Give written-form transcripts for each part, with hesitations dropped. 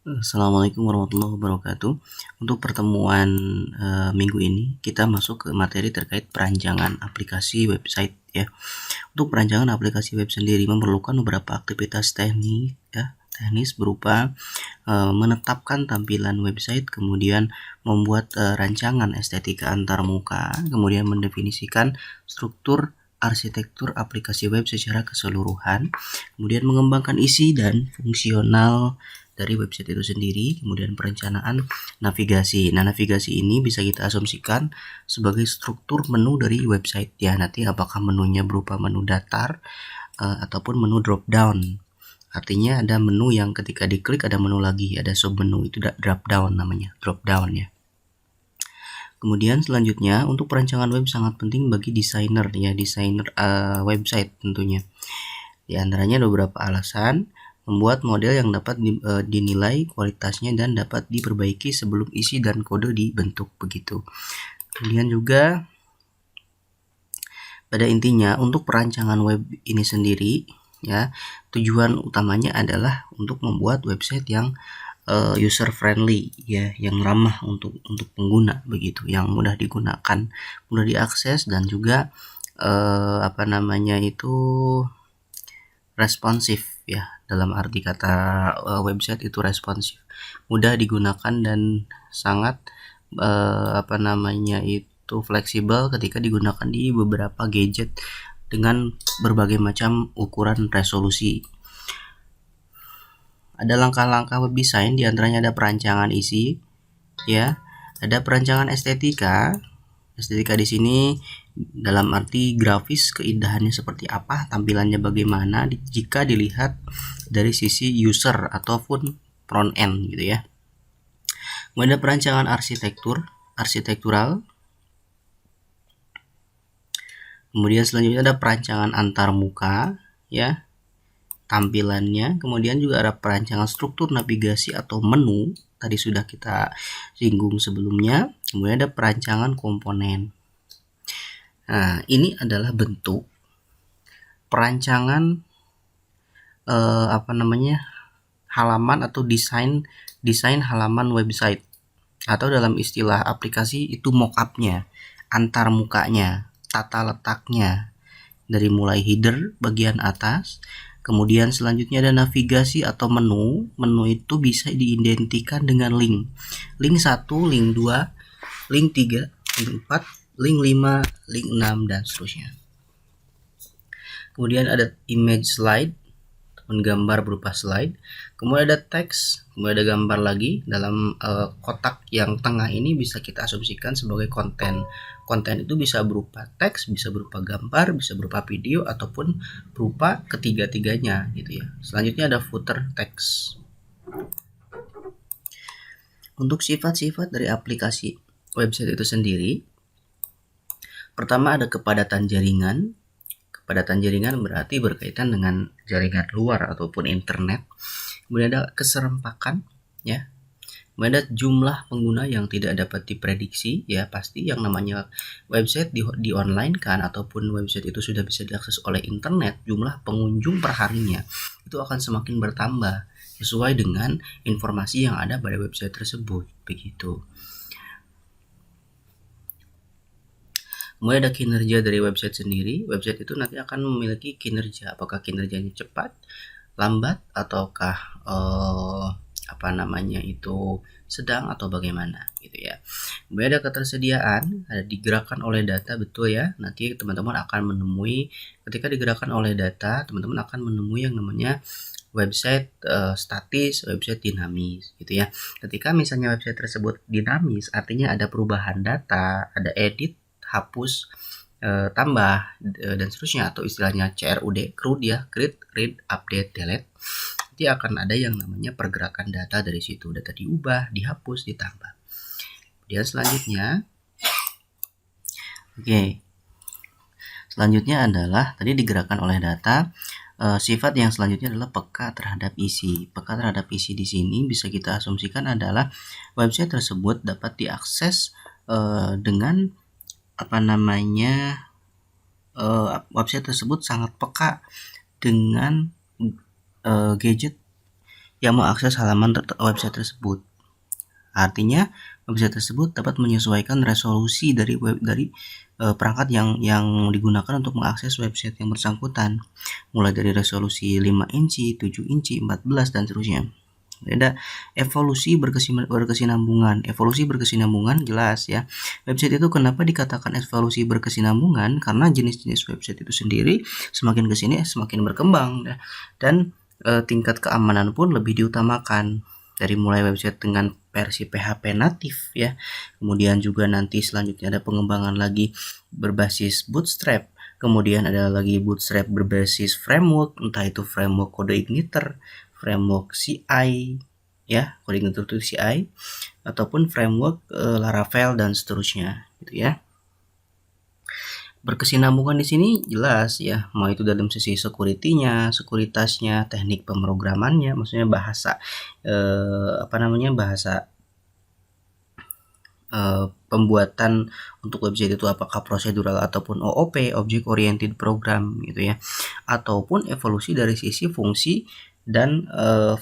Assalamualaikum warahmatullahi wabarakatuh. Untuk pertemuan minggu ini kita masuk ke materi terkait perancangan aplikasi website ya. Untuk perancangan aplikasi web sendiri memerlukan beberapa aktivitas teknis berupa menetapkan tampilan website, kemudian membuat rancangan estetika antarmuka, kemudian mendefinisikan struktur arsitektur aplikasi web secara keseluruhan, kemudian mengembangkan isi dan fungsional dari website itu sendiri, kemudian perencanaan navigasi. Nah, navigasi ini bisa kita asumsikan sebagai struktur menu dari website ya. Nanti apakah menunya berupa menu datar ataupun menu drop down. Artinya ada menu yang ketika diklik ada menu lagi, ada sub menu, itu drop down namanya, drop down ya. Kemudian selanjutnya untuk perancangan web sangat penting bagi desainer ya, desainer website tentunya. Di antaranya ada beberapa alasan. Membuat model yang dapat dinilai kualitasnya dan dapat diperbaiki sebelum isi dan kode dibentuk begitu. Kemudian juga pada intinya untuk perancangan web ini sendiri ya, tujuan utamanya adalah untuk membuat website yang user friendly ya, yang ramah untuk pengguna begitu, yang mudah digunakan, mudah diakses dan juga responsif ya. Dalam arti kata website itu responsif, mudah digunakan dan sangat itu fleksibel ketika digunakan di beberapa gadget dengan berbagai macam ukuran resolusi. Ada langkah-langkah web design, diantaranya ada perancangan isi ya, ada perancangan estetika. Estetika di sini dalam arti grafis, keindahannya seperti apa, tampilannya bagaimana jika dilihat dari sisi user ataupun front end gitu ya. Kemudian ada perancangan arsitektural. Kemudian selanjutnya ada perancangan antarmuka ya, tampilannya. Kemudian juga ada perancangan struktur navigasi atau menu, tadi sudah kita singgung sebelumnya. Kemudian ada perancangan komponen. Nah, ini adalah bentuk perancangan halaman atau desain halaman website, atau dalam istilah aplikasi itu mockupnya, antar mukanya, tata letaknya, dari mulai header bagian atas. Kemudian selanjutnya ada navigasi atau menu. Menu itu bisa diidentikan dengan link 1, link 2, link 3, link 4, link 5, link 6 dan seterusnya. Kemudian ada image slide, gambar berupa slide. Kemudian ada teks, kemudian ada gambar lagi. Dalam kotak yang tengah ini bisa kita asumsikan sebagai konten. Konten itu bisa berupa teks, bisa berupa gambar, bisa berupa video, ataupun berupa ketiga-tiganya gitu ya. Selanjutnya ada footer teks. Untuk sifat-sifat dari aplikasi website itu sendiri, pertama ada kepadatan jaringan. Kepadatan jaringan berarti berkaitan dengan jaringan luar ataupun internet. Kemudian ada keserempakan ya. Kemudian ada jumlah pengguna yang tidak dapat diprediksi ya, pasti yang namanya website di online kan, ataupun website itu sudah bisa diakses oleh internet, jumlah pengunjung per harinya itu akan semakin bertambah sesuai dengan informasi yang ada pada website tersebut begitu. Kemudian ada kinerja dari website sendiri. Website itu nanti akan memiliki kinerja, apakah kinerjanya cepat, lambat, ataukah sedang atau bagaimana gitu ya. Kemudian ada ketersediaan, ada digerakkan oleh data, betul ya. Nanti teman-teman akan menemui ketika digerakkan oleh data, teman-teman akan menemui yang namanya website statis, website dinamis gitu ya. Ketika misalnya website tersebut dinamis, artinya ada perubahan data, ada edit, hapus, tambah dan seterusnya, atau istilahnya CRUD, create, read, update, delete. Nanti akan ada yang namanya pergerakan data dari situ, data diubah, dihapus, ditambah. Kemudian selanjutnya adalah tadi digerakkan oleh data. Sifat yang selanjutnya adalah peka terhadap isi. Peka terhadap isi di sini bisa kita asumsikan adalah website tersebut dapat diakses dengan website tersebut sangat peka dengan gadget yang mengakses halaman website tersebut. Artinya website tersebut dapat menyesuaikan resolusi dari perangkat yang digunakan untuk mengakses website yang bersangkutan, mulai dari resolusi 5 inci, 7 inci, 14 dan seterusnya. Ada evolusi berkesinambungan. Evolusi berkesinambungan jelas ya. Website itu kenapa dikatakan evolusi berkesinambungan? Karena jenis-jenis website itu sendiri semakin kesini semakin berkembang dan tingkat keamanan pun lebih diutamakan. Dari mulai website dengan versi PHP natif ya. Kemudian juga nanti selanjutnya ada pengembangan lagi berbasis Bootstrap. Kemudian ada lagi Bootstrap berbasis framework, entah itu framework CodeIgniter, framework CI ya, CodeIgniter itu CI, ataupun framework Laravel dan seterusnya gitu ya. Berkesinambungan di sini jelas ya, mau itu dalam sisi security-nya, sekuritasnya, teknik pemrogramannya, maksudnya bahasa bahasa pembuatan untuk website itu apakah prosedural ataupun OOP, Object Oriented Program gitu ya, ataupun evolusi dari sisi fungsi dan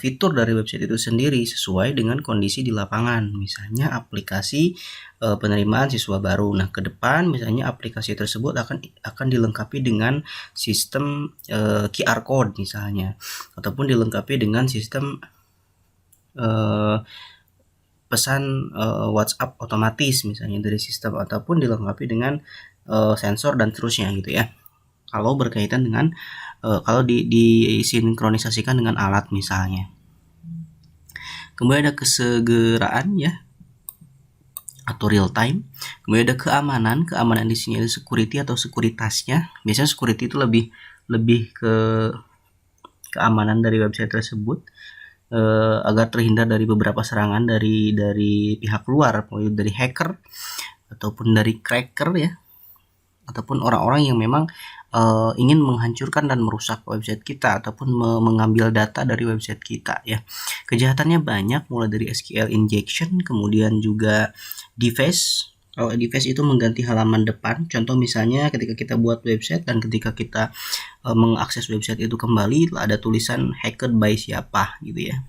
fitur dari website itu sendiri sesuai dengan kondisi di lapangan. Misalnya aplikasi penerimaan siswa baru. Nah, ke depan misalnya aplikasi tersebut akan dilengkapi dengan sistem QR code misalnya, ataupun dilengkapi dengan sistem pesan WhatsApp otomatis misalnya dari sistem, ataupun dilengkapi dengan sensor dan seterusnya gitu ya. Kalau berkaitan dengan kalau disinkronisasikan dengan alat misalnya. Kemudian ada kesegeraan ya, atau real time. Kemudian ada keamanan di sini ada security atau sekuritasnya. Biasanya security itu lebih ke keamanan dari website tersebut agar terhindar dari beberapa serangan dari pihak luar, dari hacker ataupun dari cracker ya, ataupun orang-orang yang memang ingin menghancurkan dan merusak website kita ataupun mengambil data dari website kita ya. Kejahatannya banyak, mulai dari SQL injection, kemudian juga deface. Kalau deface itu mengganti halaman depan. Contoh misalnya ketika kita buat website dan ketika kita mengakses website itu kembali ada tulisan hacked by siapa gitu ya.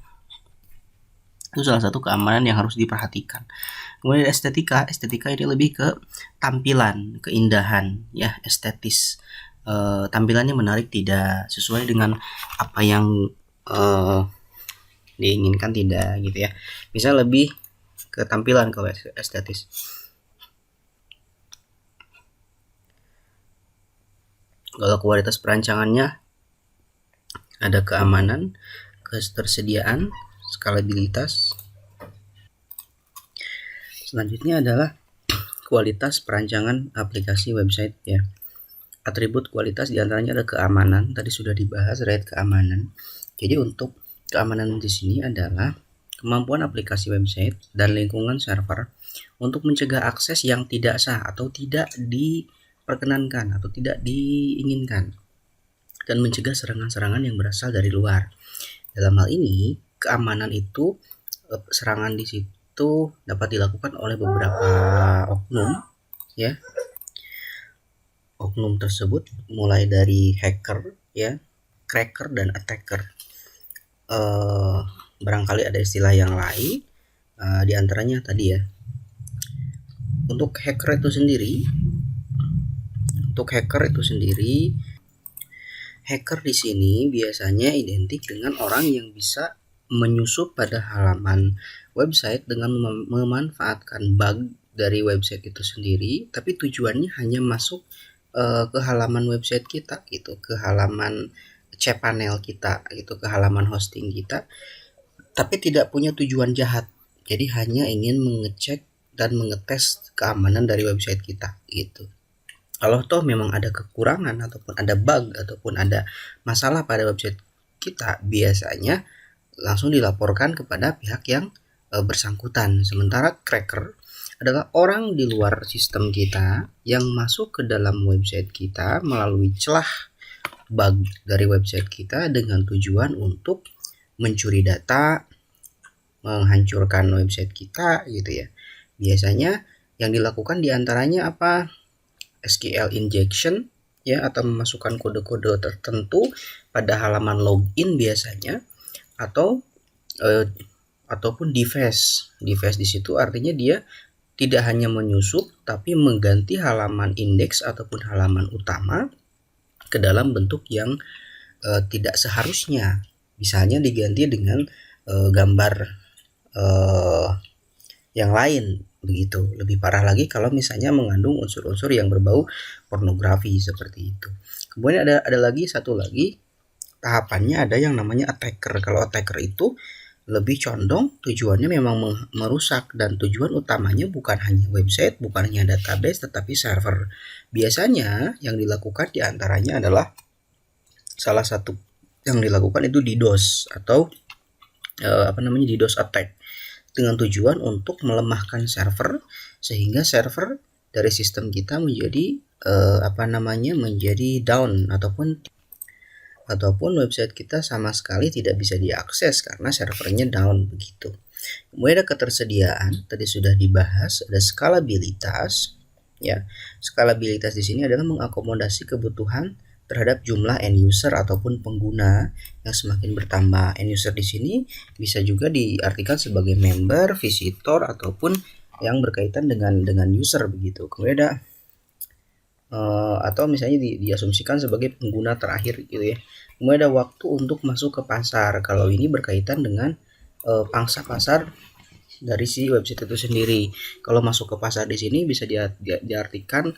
Itu salah satu keamanan yang harus diperhatikan. Kemudian estetika ini lebih ke tampilan, keindahan ya, estetis. Tampilannya menarik tidak, sesuai dengan apa yang diinginkan tidak gitu ya. Bisa lebih ke tampilan kalau estetis. Kalau kualitas perancangannya ada keamanan, ketersediaan, skalabilitas. Selanjutnya adalah kualitas perancangan aplikasi website ya. Atribut kualitas diantaranya ada keamanan, tadi sudah dibahas terkait keamanan. Jadi untuk keamanan di sini adalah kemampuan aplikasi website dan lingkungan server untuk mencegah akses yang tidak sah atau tidak diperkenankan atau tidak diinginkan, dan mencegah serangan-serangan yang berasal dari luar. Dalam hal ini, keamanan itu serangan di situ dapat dilakukan oleh beberapa oknum ya. Oknum tersebut mulai dari hacker ya, cracker dan attacker. Barangkali ada istilah yang lain diantaranya tadi ya. Untuk hacker itu sendiri, hacker di sini biasanya identik dengan orang yang bisa menyusup pada halaman website dengan memanfaatkan bug dari website itu sendiri, tapi tujuannya hanya masuk ke halaman website kita gitu, ke halaman cPanel kita gitu, ke halaman hosting kita, tapi tidak punya tujuan jahat. Jadi hanya ingin mengecek dan mengetes keamanan dari website kita gitu. Kalau toh memang ada kekurangan ataupun ada bug ataupun ada masalah pada website kita, biasanya langsung dilaporkan kepada pihak yang bersangkutan. Sementara cracker adalah orang di luar sistem kita yang masuk ke dalam website kita melalui celah bug dari website kita dengan tujuan untuk mencuri data, menghancurkan website kita gitu ya. Biasanya yang dilakukan diantaranya apa? SQL injection ya, atau memasukkan kode-kode tertentu pada halaman login biasanya, atau ataupun deface. Deface di situ artinya dia tidak hanya menyusup tapi mengganti halaman indeks ataupun halaman utama ke dalam bentuk yang tidak seharusnya. Misalnya diganti dengan gambar yang lain begitu. Lebih parah lagi kalau misalnya mengandung unsur-unsur yang berbau pornografi seperti itu. Kemudian ada lagi satu lagi tahapannya, ada yang namanya attacker. Kalau attacker itu lebih condong tujuannya memang merusak, dan tujuan utamanya bukan hanya website, bukan hanya database, tetapi server. Biasanya yang dilakukan diantaranya adalah salah satu yang dilakukan itu DDoS atau DDoS attack, dengan tujuan untuk melemahkan server sehingga server dari sistem kita menjadi menjadi down, ataupun website kita sama sekali tidak bisa diakses karena servernya down begitu. Kemudian ada ketersediaan, tadi sudah dibahas, ada skalabilitas. Ya, skalabilitas di sini adalah mengakomodasi kebutuhan terhadap jumlah end user ataupun pengguna yang semakin bertambah. End user di sini bisa juga diartikan sebagai member, visitor, ataupun yang berkaitan dengan user begitu. Kemudian ada atau misalnya diasumsikan sebagai pengguna terakhir gitu ya. Kemudian ada waktu untuk masuk ke pasar. Kalau ini berkaitan dengan pangsa pasar dari si website itu sendiri. Kalau masuk ke pasar di sini bisa diartikan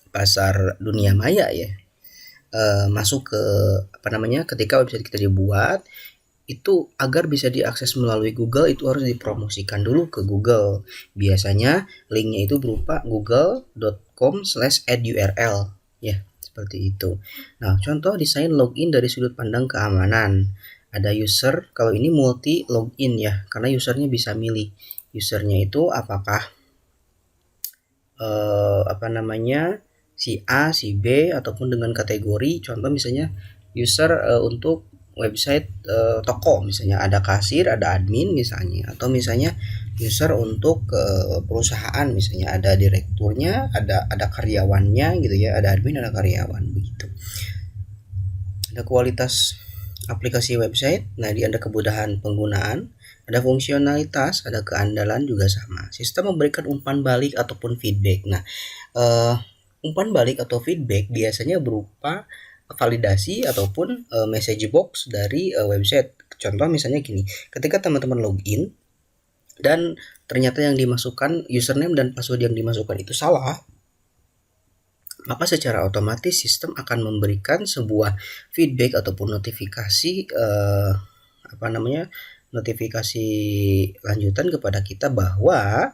pasar dunia maya ya. Masuk ke ketika website kita dibuat itu agar bisa diakses melalui Google, itu harus dipromosikan dulu ke Google. Biasanya linknya itu berupa google.com/add_url ya, seperti itu. Nah, contoh desain login dari sudut pandang keamanan. Ada user, kalau ini multi login ya, karena usernya bisa milih. Usernya itu apakah si A, si B, ataupun dengan kategori. Contoh misalnya user untuk website toko, misalnya ada kasir, ada admin misalnya, atau misalnya user untuk perusahaan, misalnya ada direkturnya, ada karyawannya gitu ya, ada admin, ada karyawan begitu. Ada kualitas aplikasi website, nah di ada kemudahan penggunaan, ada fungsionalitas, ada keandalan juga sama. Sistem memberikan umpan balik ataupun feedback. Nah, umpan balik atau feedback biasanya berupa validasi ataupun message box dari website. Contoh misalnya gini, ketika teman-teman login dan ternyata yang dimasukkan username dan password yang dimasukkan itu salah, maka secara otomatis sistem akan memberikan sebuah feedback ataupun notifikasi notifikasi lanjutan kepada kita bahwa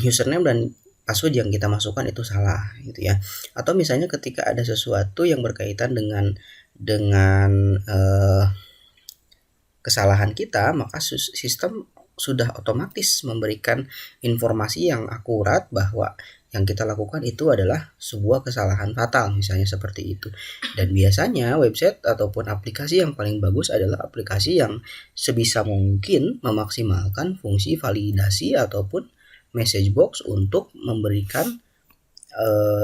username dan password yang kita masukkan itu salah gitu ya. Atau misalnya ketika ada sesuatu yang berkaitan dengan kesalahan kita, maka sistem sudah otomatis memberikan informasi yang akurat bahwa yang kita lakukan itu adalah sebuah kesalahan fatal, misalnya seperti itu. Dan biasanya website ataupun aplikasi yang paling bagus adalah aplikasi yang sebisa mungkin memaksimalkan fungsi validasi ataupun message box untuk memberikan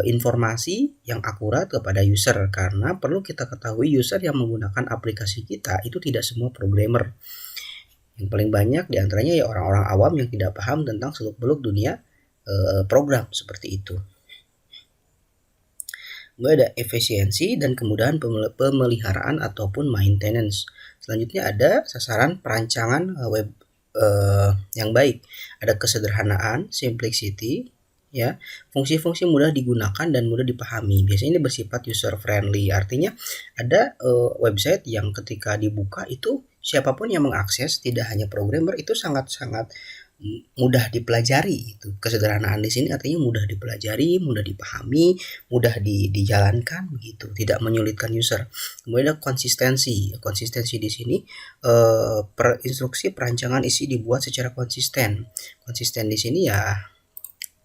informasi yang akurat kepada user, karena perlu kita ketahui user yang menggunakan aplikasi kita itu tidak semua programmer. Yang paling banyak diantaranya ya orang-orang awam yang tidak paham tentang seluk-beluk dunia program seperti itu. Kemudian ada efisiensi dan kemudahan pemeliharaan ataupun maintenance. Selanjutnya ada sasaran perancangan web yang baik. Ada kesederhanaan, simplicity, ya, fungsi-fungsi mudah digunakan dan mudah dipahami. Biasanya ini bersifat user friendly. Artinya ada website yang ketika dibuka itu siapapun yang mengakses, tidak hanya programmer, itu sangat-sangat mudah dipelajari. Itu kesederhanaan di sini artinya mudah dipelajari, mudah dipahami, mudah dijalankan begitu, tidak menyulitkan user. Kemudian ada konsistensi. Konsistensi di sini instruksi perancangan isi dibuat secara konsisten. Konsisten di sini ya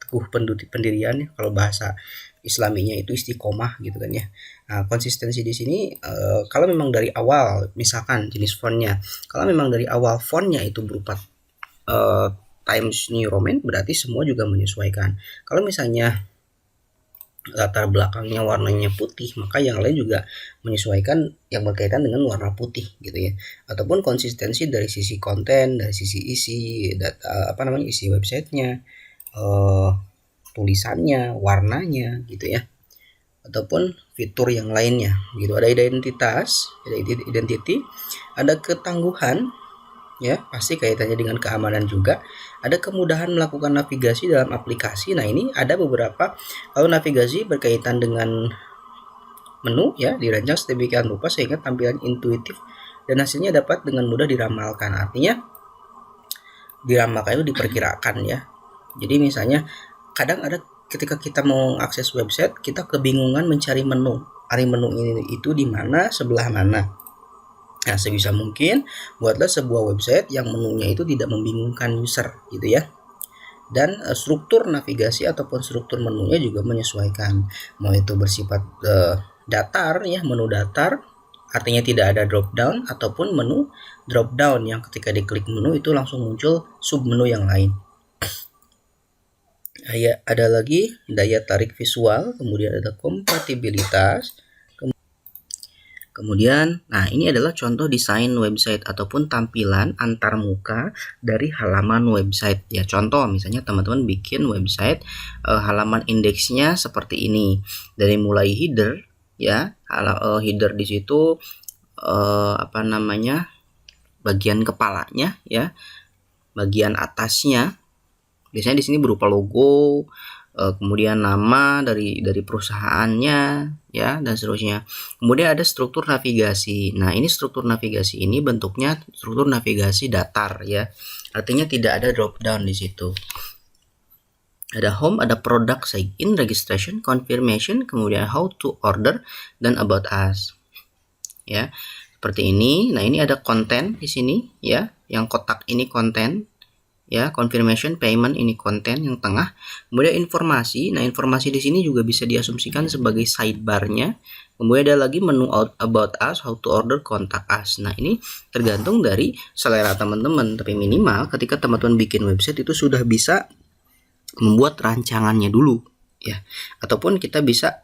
teguh pendirian ya, kalau bahasa Islaminya itu istiqomah gitu kan ya. Nah, konsistensi di sini kalau memang dari awal, misalkan jenis fontnya, kalau memang dari awal fontnya itu berupa Times New Roman, berarti semua juga menyesuaikan. Kalau misalnya latar belakangnya warnanya putih, maka yang lain juga menyesuaikan yang berkaitan dengan warna putih gitu ya. Ataupun konsistensi dari sisi konten, dari sisi isi data isi websitenya, tulisannya, warnanya gitu ya. Ataupun fitur yang lainnya gitu. Ada identitas, ada identity, ada ketangguhan ya, pasti kaitannya dengan keamanan juga. Ada kemudahan melakukan navigasi dalam aplikasi. Nah, ini ada beberapa, kalau navigasi berkaitan dengan menu ya, dirancang sedemikian rupa sehingga tampilan intuitif dan hasilnya dapat dengan mudah diramalkan. Artinya diramalkan itu diperkirakan ya. Jadi misalnya kadang ada ketika kita mau akses website, kita kebingungan mencari menu. Ari menu ini itu di mana, sebelah mana. Nah, sebisa mungkin buatlah sebuah website yang menunya itu tidak membingungkan user gitu ya. Dan struktur navigasi ataupun struktur menunya juga menyesuaikan. Mau itu bersifat datar ya, menu datar, artinya tidak ada drop down, ataupun menu drop down yang ketika diklik menu itu langsung muncul sub menu yang lain. Ya, ada lagi daya tarik visual, kemudian ada kompatibilitas. Kemudian, nah ini adalah contoh desain website ataupun tampilan antarmuka dari halaman website. Ya, contoh misalnya teman-teman bikin website, halaman indeksnya seperti ini. Dari mulai header ya, header di situ bagian kepalanya ya, bagian atasnya biasanya di sini berupa logo, kemudian nama dari perusahaannya ya, dan seterusnya. Kemudian ada struktur navigasi. Nah, ini struktur navigasi ini bentuknya struktur navigasi datar ya. Artinya tidak ada drop down di situ. Ada home, ada product, sign in, registration, confirmation, kemudian how to order, dan about us. Ya, seperti ini. Nah, ini ada konten di sini ya. Yang kotak ini konten. Ya, confirmation, payment ini konten yang tengah. Kemudian informasi. Nah, informasi di sini juga bisa diasumsikan sebagai sidebarnya. Kemudian ada lagi menu about us, how to order, contact us. Nah, ini tergantung dari selera teman-teman, tapi minimal ketika teman-teman bikin website itu sudah bisa membuat rancangannya dulu ya. Ataupun kita bisa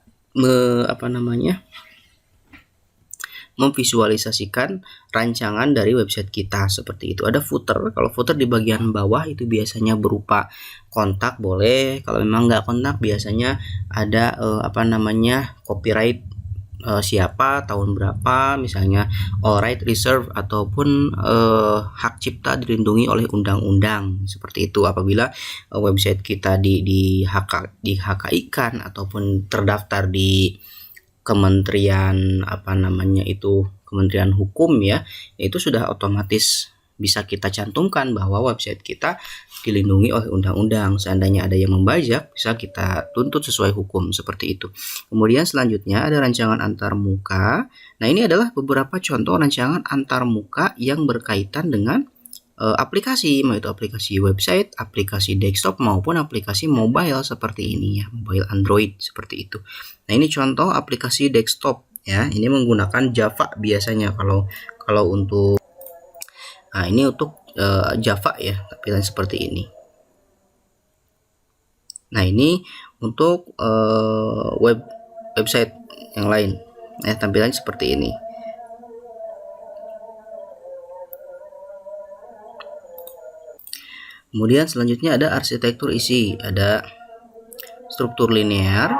memvisualisasikan rancangan dari website kita seperti itu. Ada footer. Kalau footer di bagian bawah itu biasanya berupa kontak, boleh. Kalau memang nggak kontak, biasanya ada copyright, siapa, tahun berapa, misalnya all right reserve, ataupun hak cipta dilindungi oleh undang-undang seperti itu. Apabila website kita di HKI-kan ataupun terdaftar di Kementerian Kementerian Hukum ya, itu sudah otomatis bisa kita cantumkan bahwa website kita dilindungi oleh undang-undang. Seandainya ada yang membajak, bisa kita tuntut sesuai hukum seperti itu. Kemudian selanjutnya ada rancangan antarmuka. Nah, ini adalah beberapa contoh rancangan antarmuka yang berkaitan dengan aplikasi, mau itu aplikasi website, aplikasi desktop maupun aplikasi mobile seperti ini ya, mobile Android seperti itu. Nah, ini contoh aplikasi desktop ya. Ini menggunakan Java biasanya kalau untuk ini untuk Java ya, tampilan seperti ini. Nah, ini untuk website yang lain ya, tampilan seperti ini. Kemudian selanjutnya ada arsitektur isi, ada struktur linear,